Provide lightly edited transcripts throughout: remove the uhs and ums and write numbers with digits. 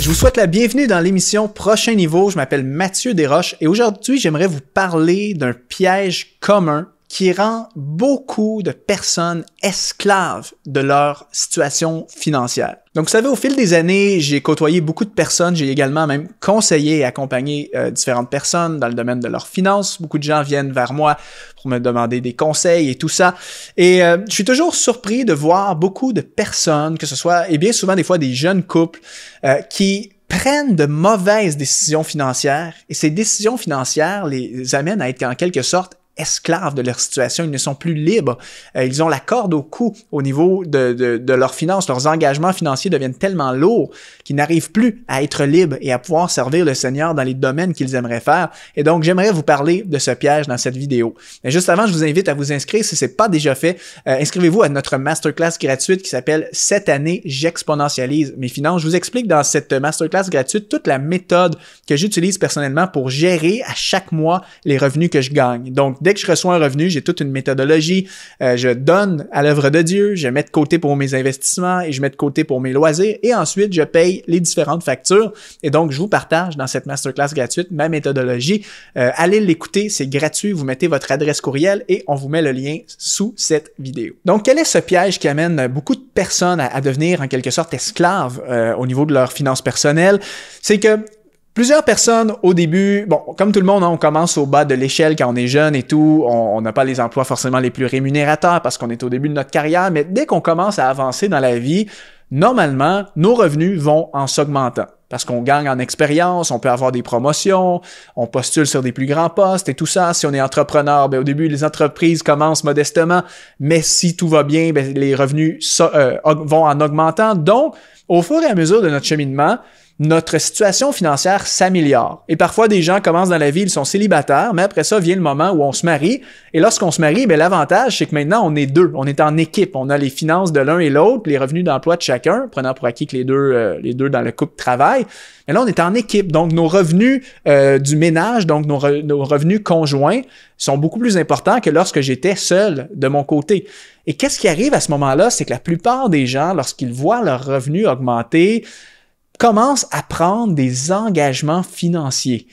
Je vous souhaite la bienvenue dans l'émission Prochain Niveau. Je m'appelle Mathieu Desroches et aujourd'hui, j'aimerais vous parler d'un piège commun qui rend beaucoup de personnes esclaves de leur situation financière. Donc, vous savez, au fil des années, j'ai côtoyé beaucoup de personnes. J'ai également même conseillé et accompagné différentes personnes dans le domaine de leurs finances. Beaucoup de gens viennent vers moi pour me demander des conseils et tout ça. Et je suis toujours surpris de voir beaucoup de personnes, que ce soit, et bien souvent des fois des jeunes couples, qui prennent de mauvaises décisions financières. Et ces décisions financières les amènent à être en quelque sorte esclaves de leur situation, ils ne sont plus libres. Ils ont la corde au cou au niveau de leurs finances. Leurs engagements financiers deviennent tellement lourds qu'ils n'arrivent plus à être libres et à pouvoir servir le Seigneur dans les domaines qu'ils aimeraient faire. Et donc, j'aimerais vous parler de ce piège dans cette vidéo. Mais juste avant, je vous invite à vous inscrire si ce n'est pas déjà fait. Inscrivez-vous à notre masterclass gratuite qui s'appelle « Cette année, j'exponentialise mes finances ». Je vous explique dans cette masterclass gratuite toute la méthode que j'utilise personnellement pour gérer à chaque mois les revenus que je gagne. Donc, dès que je reçois un revenu, j'ai toute une méthodologie. Je donne à l'œuvre de Dieu, je mets de côté pour mes investissements et je mets de côté pour mes loisirs et ensuite, je paye les différentes factures. Et donc, je vous partage dans cette masterclass gratuite ma méthodologie. Allez l'écouter, c'est gratuit. Vous mettez votre adresse courriel et on vous met le lien sous cette vidéo. Donc, quel est ce piège qui amène beaucoup de personnes à devenir en quelque sorte esclaves au niveau de leurs finances personnelles? C'est que plusieurs personnes, au début, bon, comme tout le monde, on commence au bas de l'échelle quand on est jeune et tout. On n'a pas les emplois forcément les plus rémunérateurs parce qu'on est au début de notre carrière, mais dès qu'on commence à avancer dans la vie, normalement, nos revenus vont en s'augmentant. Parce qu'on gagne en expérience, on peut avoir des promotions, on postule sur des plus grands postes et tout ça. Si on est entrepreneur, bien, au début, les entreprises commencent modestement, mais si tout va bien, bien, les revenus vont en augmentant. Donc, au fur et à mesure de notre cheminement, notre situation financière s'améliore. Et parfois, des gens commencent dans la vie, ils sont célibataires, mais après ça, vient le moment où on se marie. Et lorsqu'on se marie, bien, l'avantage, c'est que maintenant, on est deux. On est en équipe. On a les finances de l'un et l'autre, les revenus d'emploi de chacun, prenant pour acquis que les deux dans le couple travaillent. Mais là, on est en équipe. Donc, nos revenus du ménage, donc nos revenus conjoints, sont beaucoup plus importants que lorsque j'étais seul de mon côté. Et qu'est-ce qui arrive à ce moment-là? C'est que la plupart des gens, lorsqu'ils voient leurs revenus augmenter, commencent à prendre des engagements financiers.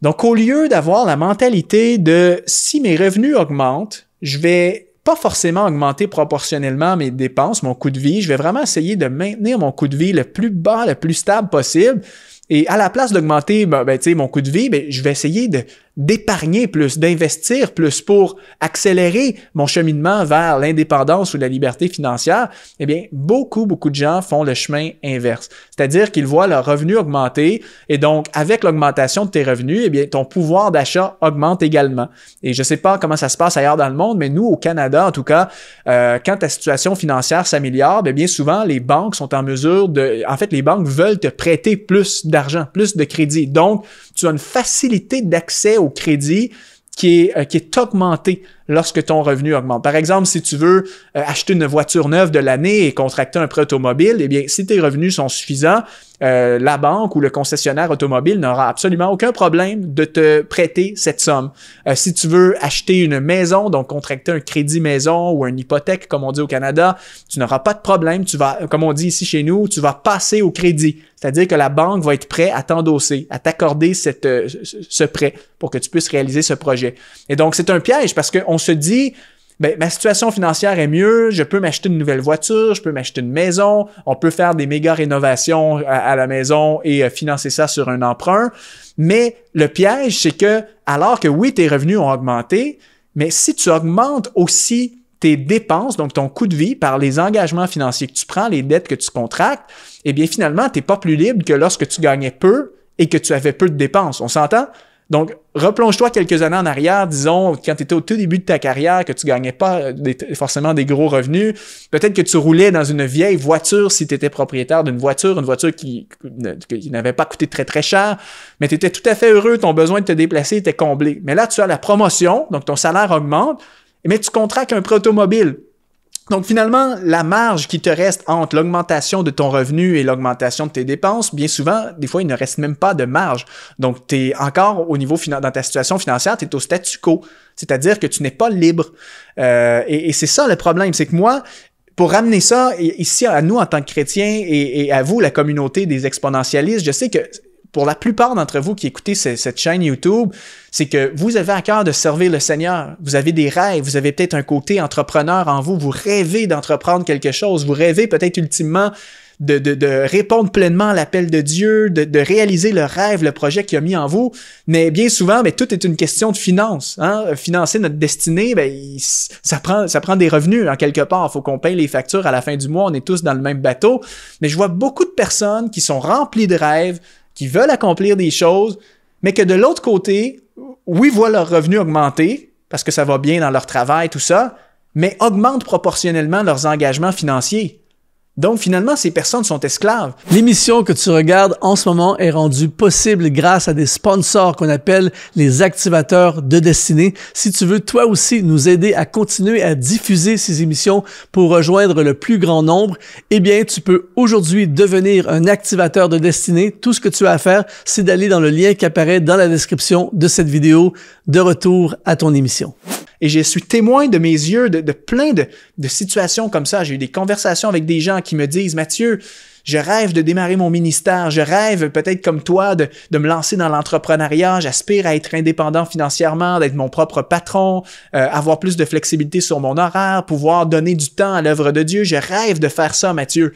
Donc, au lieu d'avoir la mentalité de « si mes revenus augmentent, je vais pas forcément augmenter proportionnellement mes dépenses, mon coût de vie, je vais vraiment essayer de maintenir mon coût de vie le plus bas, le plus stable possible. Et à la place d'augmenter mon coût de vie, je vais essayer d'épargner plus, d'investir plus pour accélérer mon cheminement vers l'indépendance ou la liberté financière. » Eh bien, beaucoup de gens font le chemin inverse. C'est-à-dire qu'ils voient leur revenu augmenter et donc, avec l'augmentation de tes revenus, eh bien, ton pouvoir d'achat augmente également. Et je ne sais pas comment ça se passe ailleurs dans le monde, mais nous, au Canada, en tout cas, quand ta situation financière s'améliore, bien souvent, les banques sont en mesure les banques veulent te prêter plus d'argent, plus de crédit. Donc, tu as une facilité d'accès au crédit qui est augmentée lorsque ton revenu augmente. Par exemple, si tu veux acheter une voiture neuve de l'année et contracter un prêt automobile, eh bien, si tes revenus sont suffisants, la banque ou le concessionnaire automobile n'aura absolument aucun problème de te prêter cette somme. Si tu veux acheter une maison, donc contracter un crédit maison ou une hypothèque, comme on dit au Canada, tu n'auras pas de problème. Tu vas, comme on dit ici chez nous, tu vas passer au crédit. C'est-à-dire que la banque va être prête à t'endosser, à t'accorder ce prêt pour que tu puisses réaliser ce projet. Et donc, c'est un piège parce qu'on se dit, ben, ma situation financière est mieux, je peux m'acheter une nouvelle voiture, je peux m'acheter une maison, on peut faire des méga rénovations à la maison et financer ça sur un emprunt. Mais le piège, c'est que, alors que oui, tes revenus ont augmenté, mais si tu augmentes aussi tes dépenses, donc ton coût de vie, par les engagements financiers que tu prends, les dettes que tu contractes, eh bien finalement, tu n'es pas plus libre que lorsque tu gagnais peu et que tu avais peu de dépenses. On s'entend? Donc, replonge-toi quelques années en arrière, disons, quand tu étais au tout début de ta carrière, que tu gagnais pas forcément des gros revenus. Peut-être que tu roulais dans une vieille voiture si tu étais propriétaire d'une voiture, une voiture qui n'avait pas coûté très, très cher, mais tu étais tout à fait heureux, ton besoin de te déplacer était comblé. Mais là, tu as la promotion, donc ton salaire augmente, mais tu contractes un prêt automobile. Donc, finalement, la marge qui te reste entre l'augmentation de ton revenu et l'augmentation de tes dépenses, bien souvent, des fois, il ne reste même pas de marge. Donc, tu es encore au niveau, dans ta situation financière, tu es au statu quo. C'est-à-dire que tu n'es pas libre. Et c'est ça le problème, c'est que moi, pour ramener ça ici à nous en tant que chrétiens et à vous, la communauté des exponentialistes, je sais que pour la plupart d'entre vous qui écoutez cette chaîne YouTube, c'est que vous avez à cœur de servir le Seigneur. Vous avez des rêves, vous avez peut-être un côté entrepreneur en vous, vous rêvez d'entreprendre quelque chose, vous rêvez peut-être ultimement de répondre pleinement à l'appel de Dieu, de réaliser le rêve, le projet qu'il a mis en vous. Mais bien souvent, tout est une question de finances. Hein? Financer notre destinée, ça prend des revenus en quelque part. Il faut qu'on paye les factures à la fin du mois. On est tous dans le même bateau. Mais je vois beaucoup de personnes qui sont remplies de rêves, qui veulent accomplir des choses, mais que de l'autre côté, oui, voient leurs revenus augmenter parce que ça va bien dans leur travail, tout ça, mais augmentent proportionnellement leurs engagements financiers. Donc, finalement, ces personnes sont esclaves. L'émission que tu regardes en ce moment est rendue possible grâce à des sponsors qu'on appelle les activateurs de destinée. Si tu veux toi aussi nous aider à continuer à diffuser ces émissions pour rejoindre le plus grand nombre, eh bien, tu peux aujourd'hui devenir un activateur de destinée. Tout ce que tu as à faire, c'est d'aller dans le lien qui apparaît dans la description de cette vidéo. De retour à ton émission. Et je suis témoin de mes yeux de plein de situations comme ça. J'ai eu des conversations avec des gens qui me disent « Mathieu, je rêve de démarrer mon ministère, je rêve peut-être comme toi de me lancer dans l'entrepreneuriat, j'aspire à être indépendant financièrement, d'être mon propre patron, avoir plus de flexibilité sur mon horaire, pouvoir donner du temps à l'œuvre de Dieu. Je rêve de faire ça, Mathieu. »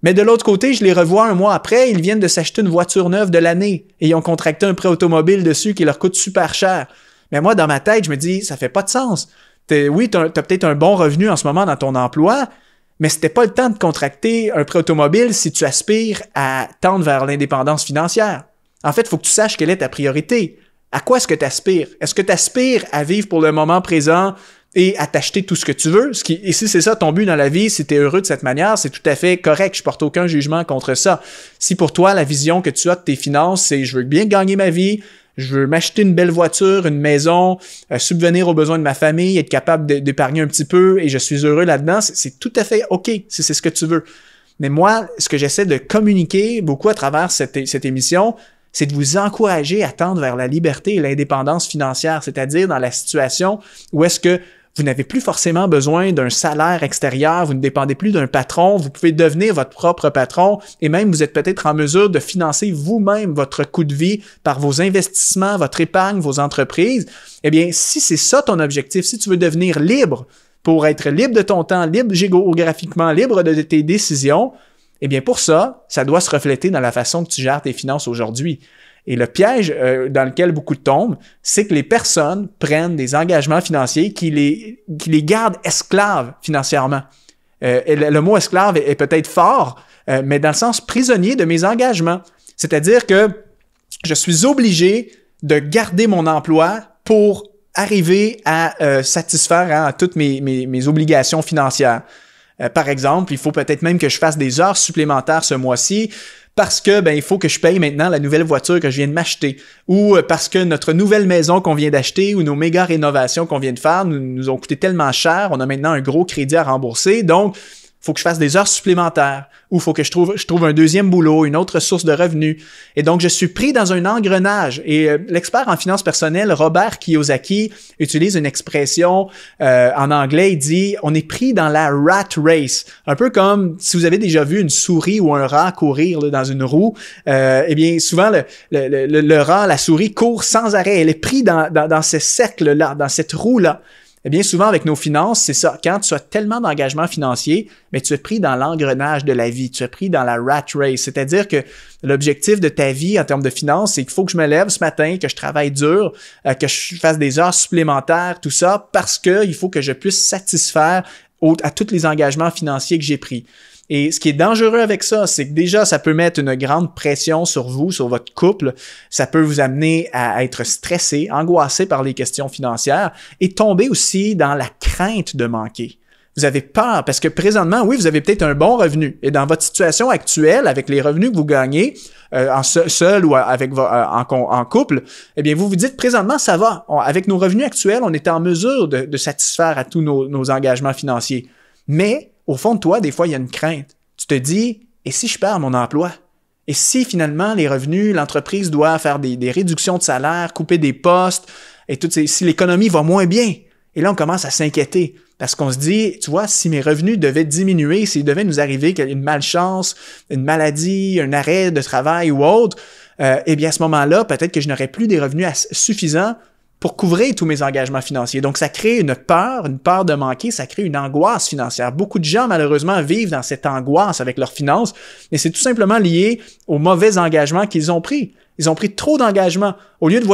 Mais de l'autre côté, je les revois un mois après, ils viennent de s'acheter une voiture neuve de l'année et ils ont contracté un prêt automobile dessus qui leur coûte super cher. Mais moi, dans ma tête, je me dis, ça fait pas de sens. Oui, tu as peut-être un bon revenu en ce moment dans ton emploi, mais c'était pas le temps de contracter un prêt automobile si tu aspires à tendre vers l'indépendance financière. En fait, il faut que tu saches quelle est ta priorité. À quoi est-ce que tu aspires? Est-ce que tu aspires à vivre pour le moment présent et à t'acheter tout ce que tu veux? Et si c'est ça ton but dans la vie, si tu es heureux de cette manière, c'est tout à fait correct. Je porte aucun jugement contre ça. Si pour toi, la vision que tu as de tes finances, c'est « je veux bien gagner ma vie », je veux m'acheter une belle voiture, une maison, subvenir aux besoins de ma famille, être capable d'épargner un petit peu et je suis heureux là-dedans. C'est tout à fait OK si c'est ce que tu veux. Mais moi, ce que j'essaie de communiquer beaucoup à travers cette émission, c'est de vous encourager à tendre vers la liberté et l'indépendance financière, c'est-à-dire dans la situation où est-ce que vous n'avez plus forcément besoin d'un salaire extérieur, vous ne dépendez plus d'un patron, vous pouvez devenir votre propre patron et même vous êtes peut-être en mesure de financer vous-même votre coût de vie par vos investissements, votre épargne, vos entreprises. Eh bien, si c'est ça ton objectif, si tu veux devenir libre pour être libre de ton temps, libre géographiquement, libre de tes décisions, eh bien pour ça, ça doit se refléter dans la façon que tu gères tes finances aujourd'hui. Et le piège dans lequel beaucoup tombent, c'est que les personnes prennent des engagements financiers qui les gardent esclaves financièrement. Et le mot esclave est peut-être fort, mais dans le sens prisonnier de mes engagements. C'est-à-dire que je suis obligé de garder mon emploi pour arriver à satisfaire à toutes mes obligations financières. Par exemple, il faut peut-être même que je fasse des heures supplémentaires ce mois-ci parce que il faut que je paye maintenant la nouvelle voiture que je viens de m'acheter ou parce que notre nouvelle maison qu'on vient d'acheter ou nos méga rénovations qu'on vient de faire nous ont coûté tellement cher, on a maintenant un gros crédit à rembourser, donc il faut que je fasse des heures supplémentaires ou il faut que je trouve un deuxième boulot, une autre source de revenus. Et donc, je suis pris dans un engrenage. Et l'expert en finances personnelles, Robert Kiyosaki, utilise une expression en anglais. Il dit « on est pris dans la rat race ». Un peu comme si vous avez déjà vu une souris ou un rat courir là, dans une roue. Eh bien, souvent, le rat, la souris court sans arrêt. Elle est prise dans ce cercle-là, dans cette roue-là. Eh bien, souvent, avec nos finances, c'est ça. Quand tu as tellement d'engagements financiers, mais tu es pris dans l'engrenage de la vie, tu es pris dans la rat race. C'est-à-dire que l'objectif de ta vie en termes de finances, c'est qu'il faut que je me lève ce matin, que je travaille dur, que je fasse des heures supplémentaires, tout ça, parce qu'il faut que je puisse satisfaire à tous les engagements financiers que j'ai pris. Et ce qui est dangereux avec ça, c'est que déjà, ça peut mettre une grande pression sur vous, sur votre couple. Ça peut vous amener à être stressé, angoissé par les questions financières et tomber aussi dans la crainte de manquer. Vous avez peur parce que présentement, oui, vous avez peut-être un bon revenu. Et dans votre situation actuelle, avec les revenus que vous gagnez, seul ou avec en couple, eh bien, vous vous dites présentement, ça va. Avec nos revenus actuels, on est en mesure de satisfaire à tous nos engagements financiers. Mais au fond de toi, des fois, il y a une crainte. Tu te dis, et si je perds mon emploi? Et si finalement les revenus, l'entreprise doit faire des réductions de salaire, couper des postes, et si l'économie va moins bien? Et là, on commence à s'inquiéter. Parce qu'on se dit, tu vois, si mes revenus devaient diminuer, s'il devait nous arriver une malchance, une maladie, un arrêt de travail ou autre, eh bien à ce moment-là, peut-être que je n'aurais plus des revenus suffisants pour couvrir tous mes engagements financiers. Donc, ça crée une peur de manquer, ça crée une angoisse financière. Beaucoup de gens, malheureusement, vivent dans cette angoisse avec leurs finances, mais c'est tout simplement lié aux mauvais engagements qu'ils ont pris. Ils ont pris trop d'engagements. Au lieu de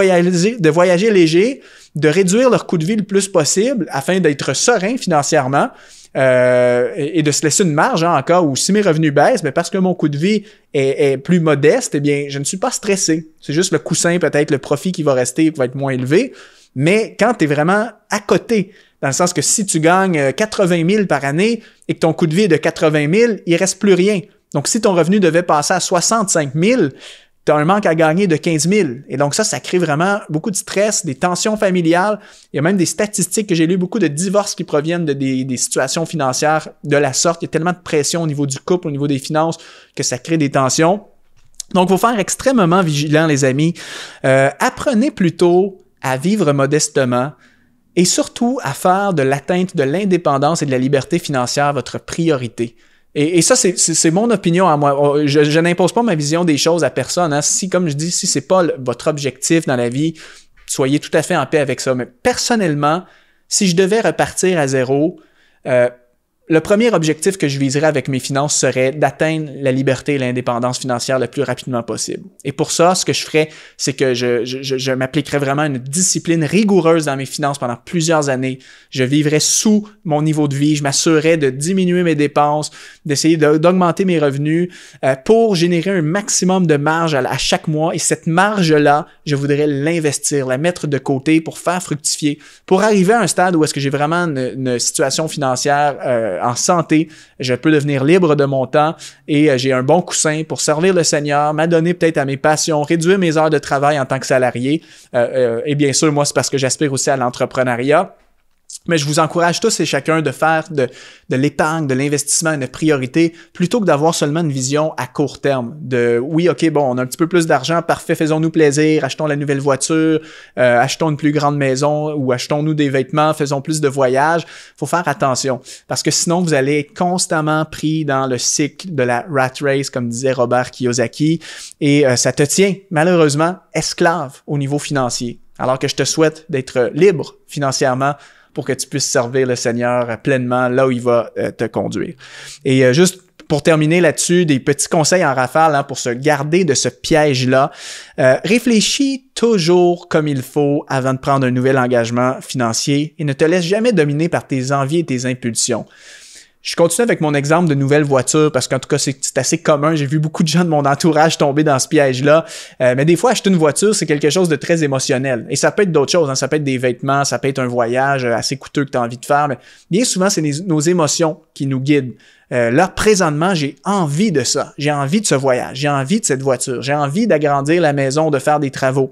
voyager léger, de réduire leur coût de vie le plus possible afin d'être serein financièrement, et de se laisser une marge en cas où si mes revenus baissent, mais parce que mon coût de vie est plus modeste, eh bien, je ne suis pas stressé. C'est juste le coussin, peut-être le profit qui va rester, qui va être moins élevé. Mais quand tu es vraiment à côté, dans le sens que si tu gagnes 80 000 par année et que ton coût de vie est de 80 000, il reste plus rien. Donc, si ton revenu devait passer à 65 000, tu as un manque à gagner de 15 000. Et donc ça crée vraiment beaucoup de stress, des tensions familiales. Il y a même des statistiques que j'ai lues, beaucoup de divorces qui proviennent de des situations financières de la sorte. Il y a tellement de pression au niveau du couple, au niveau des finances, que ça crée des tensions. Donc, il faut faire extrêmement vigilant, les amis. Apprenez plutôt à vivre modestement et surtout à faire de l'atteinte de l'indépendance et de la liberté financière votre priorité. Et ça, c'est mon opinion à moi. Je n'impose pas ma vision des choses à personne. Hein. Si, comme je dis, si c'est pas votre objectif dans la vie, soyez tout à fait en paix avec ça. Mais personnellement, si je devais repartir à zéro, le premier objectif que je viserais avec mes finances serait d'atteindre la liberté et l'indépendance financière le plus rapidement possible. Et pour ça, ce que je ferais, c'est que je m'appliquerais vraiment une discipline rigoureuse dans mes finances pendant plusieurs années. Je vivrais sous mon niveau de vie. Je m'assurerais de diminuer mes dépenses, d'essayer d'augmenter mes revenus pour générer un maximum de marge à chaque mois. Et cette marge-là, je voudrais l'investir, la mettre de côté pour faire fructifier, pour arriver à un stade où est-ce que j'ai vraiment une situation financière en santé, je peux devenir libre de mon temps et j'ai un bon coussin pour servir le Seigneur, m'adonner peut-être à mes passions, réduire mes heures de travail en tant que salarié. Et bien sûr, moi, c'est parce que j'aspire aussi à l'entrepreneuriat. Mais je vous encourage tous et chacun de faire de l'épargne, de l'investissement une priorité plutôt que d'avoir seulement une vision à court terme. Oui, OK, bon, on a un petit peu plus d'argent, parfait, faisons-nous plaisir, achetons la nouvelle voiture, achetons une plus grande maison ou achetons-nous des vêtements, faisons plus de voyages. Faut faire attention parce que sinon, vous allez être constamment pris dans le cycle de la rat race, comme disait Robert Kiyosaki, et ça te tient malheureusement esclave au niveau financier. Alors que je te souhaite d'être libre financièrement pour que tu puisses servir le Seigneur pleinement là où il va te conduire. Et juste pour terminer là-dessus, des petits conseils en rafale hein, pour se garder de ce piège-là. Réfléchis toujours comme il faut avant de prendre un nouvel engagement financier et ne te laisse jamais dominer par tes envies et tes impulsions. Je continue avec mon exemple de nouvelle voiture parce qu'en tout cas, c'est assez commun. J'ai vu beaucoup de gens de mon entourage tomber dans ce piège-là. Mais des fois, acheter une voiture, c'est quelque chose de très émotionnel. Et ça peut être d'autres choses. Hein. Ça peut être des vêtements, ça peut être un voyage assez coûteux que tu as envie de faire. Mais bien souvent, c'est nos émotions qui nous guident. Là, présentement, j'ai envie de ça. J'ai envie de ce voyage. J'ai envie de cette voiture. J'ai envie d'agrandir la maison, de faire des travaux.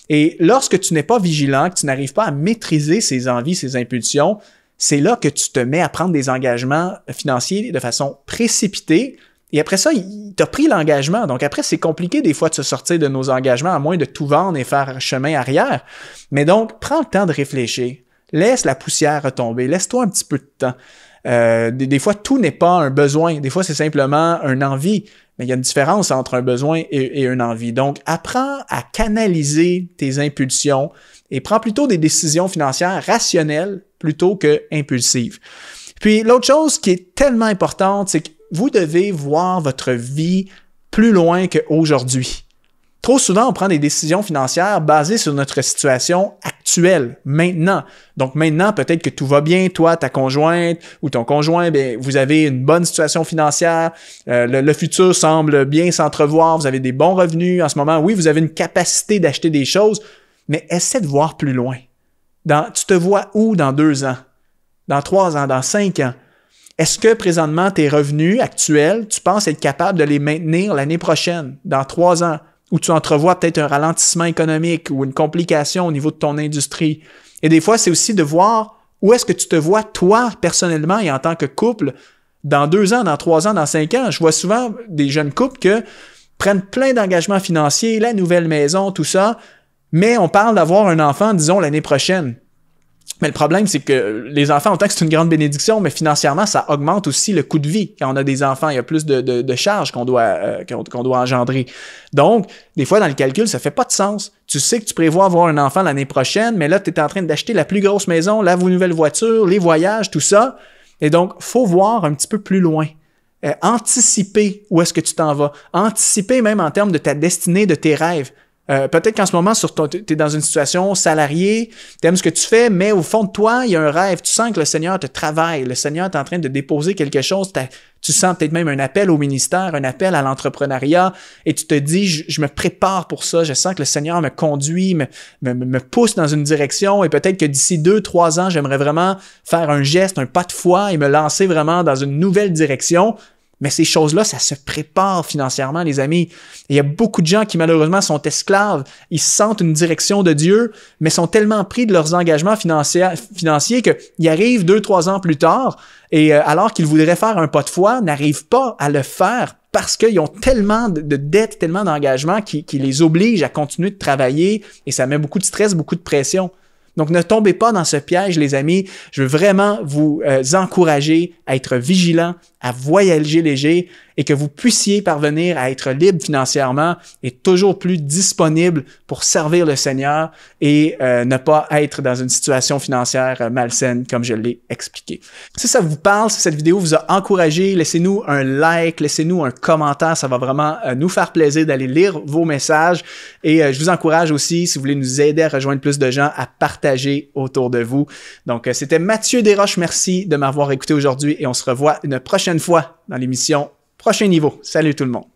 Et lorsque tu n'es pas vigilant, que tu n'arrives pas à maîtriser ces envies, ces impulsions, c'est là que tu te mets à prendre des engagements financiers de façon précipitée. Et après ça, tu as pris l'engagement. Donc après, c'est compliqué des fois de se sortir de nos engagements, à moins de tout vendre et faire chemin arrière. Mais donc, prends le temps de réfléchir. Laisse la poussière retomber. Laisse-toi un petit peu de temps. Des fois, tout n'est pas un besoin. Des fois, c'est simplement une envie. Mais il y a une différence entre un besoin et une envie. Donc, apprends à canaliser tes impulsions et prends plutôt des décisions financières rationnelles plutôt que impulsives. Puis, l'autre chose qui est tellement importante, c'est que vous devez voir votre vie plus loin qu'aujourd'hui. Trop souvent, on prend des décisions financières basées sur notre situation actuelle, maintenant. Donc maintenant, peut-être que tout va bien, toi, ta conjointe ou ton conjoint, bien, vous avez une bonne situation financière, le futur semble bien s'entrevoir, vous avez des bons revenus en ce moment. Oui, vous avez une capacité d'acheter des choses, mais essaie de voir plus loin. Tu te vois où dans 2 ans, dans 3 ans, dans 5 ans? Est-ce que présentement, tes revenus actuels, tu penses être capable de les maintenir l'année prochaine, dans 3 ans? Où tu entrevois peut-être un ralentissement économique ou une complication au niveau de ton industrie. Et des fois, c'est aussi de voir où est-ce que tu te vois, toi, personnellement et en tant que couple, dans 2 ans, dans 3 ans, dans 5 ans. Je vois souvent des jeunes couples qui prennent plein d'engagements financiers, la nouvelle maison, tout ça, mais on parle d'avoir un enfant, disons, l'année prochaine. Mais le problème, c'est que les enfants, autant que c'est une grande bénédiction, mais financièrement, ça augmente aussi le coût de vie. Quand on a des enfants, il y a plus de charges qu'on doit engendrer. Donc, des fois, dans le calcul, ça fait pas de sens. Tu sais que tu prévois avoir un enfant l'année prochaine, mais là, tu es en train d'acheter la plus grosse maison, la nouvelle voiture, les voyages, tout ça. Et donc, faut voir un petit peu plus loin. Anticiper où est-ce que tu t'en vas. Anticiper même en termes de ta destinée, de tes rêves. Peut-être qu'en ce moment, tu es dans une situation salariée, tu aimes ce que tu fais, mais au fond de toi, il y a un rêve. Tu sens que le Seigneur te travaille, le Seigneur est en train de déposer quelque chose. Tu sens peut-être même un appel au ministère, un appel à l'entrepreneuriat, et tu te dis, je me prépare pour ça, je sens que le Seigneur me conduit, me pousse dans une direction, et peut-être que d'ici 2-3 ans, j'aimerais vraiment faire un geste, un pas de foi, et me lancer vraiment dans une nouvelle direction. Mais ces choses-là, ça se prépare financièrement, les amis. Et il y a beaucoup de gens qui, malheureusement, sont esclaves. Ils sentent une direction de Dieu, mais sont tellement pris de leurs engagements financiers qu'ils arrivent 2-3 ans plus tard et alors qu'ils voudraient faire un pas de foi, n'arrivent pas à le faire parce qu'ils ont tellement de dettes, tellement d'engagements qui les obligent à continuer de travailler et ça met beaucoup de stress, beaucoup de pression. Donc, ne tombez pas dans ce piège, les amis. Je veux vraiment vous encourager à être vigilants, à voyager léger et que vous puissiez parvenir à être libre financièrement et toujours plus disponible pour servir le Seigneur et ne pas être dans une situation financière malsaine comme je l'ai expliqué. Si ça vous parle, si cette vidéo vous a encouragé, laissez-nous un like, laissez-nous un commentaire. Ça va vraiment nous faire plaisir d'aller lire vos messages et je vous encourage aussi, si vous voulez nous aider à rejoindre plus de gens, à partager autour de vous. Donc, c'était Mathieu Desroches. Merci de m'avoir écouté aujourd'hui et on se revoit une prochaine fois dans l'émission Prochain Niveau. Salut tout le monde.